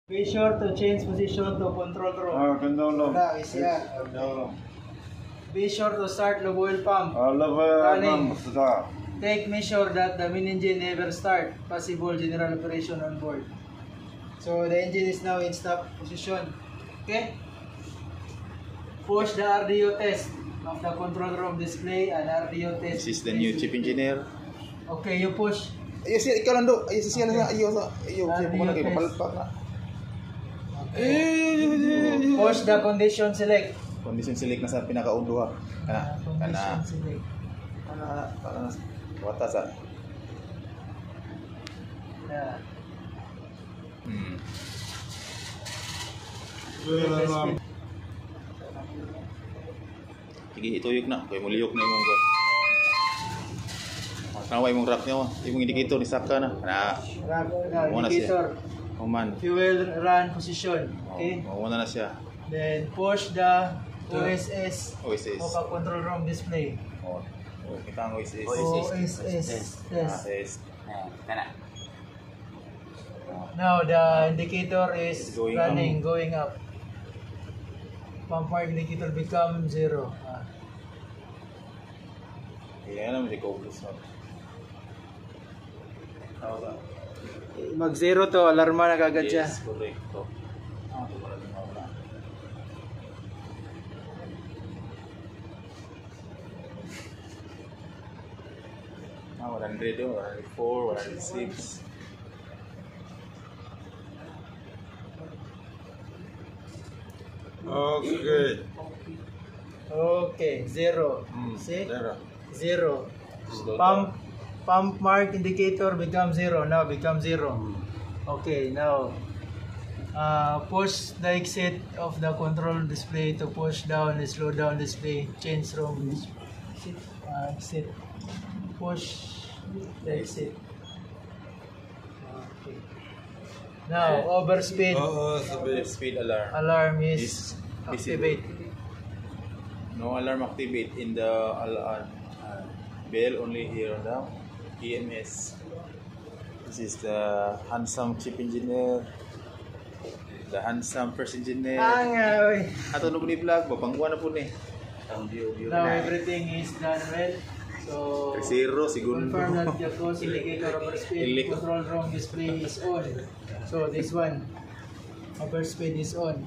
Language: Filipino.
Be sure to change position to control room. Control room. Be sure to start the oil pump. Running. Take measure that the main engine never start. Possible general operation on board. So the engine is now in stop position. Okay? Push the RDO test of the control room display and RDO test. This is the new chief engineer. Okay, you push. Ayo siya, ikaw nando. Ayo siya na. Ayo siya po na kayo papalpak na. Push the condition select. Condition select na sa pinakaundo ha. Condition select. Kana watas ha. Yeah. Sige, ituyok na. Kaya muliyok na imong god. Naway mong rack niyo. Imong indicator ni saka na. Indicator. Man. Fuel run position. Okay. Mawala na siya. Then push the OSS. OSS. Of a control room display. Oh, kita ang OSS. OSS. Yes. Kana. Now the indicator is Going going up. Pump mark indicator become 0. Kaya naman si Cobus. Mag 0 to, alarma na kagad siya. Yes, correct. Ah, 100, 104, 106. Okay, 0. See? 0. Pump mark indicator become 0. Now become 0. Okay, now push the exit of the control display to push down the slow down display. Change room exit. Push the exit. Okay. Now overspeed. Speed alarm. Alarm is activate. No alarm activate in the bell, only here on the EMS. This is the handsome chief engineer, the handsome first engineer. Ato no ni vlog, babangwa na po ni. Now everything is done well. So Zero segundo. confirm that the close indicator overspeed control room display is on. So this one overspeed is on.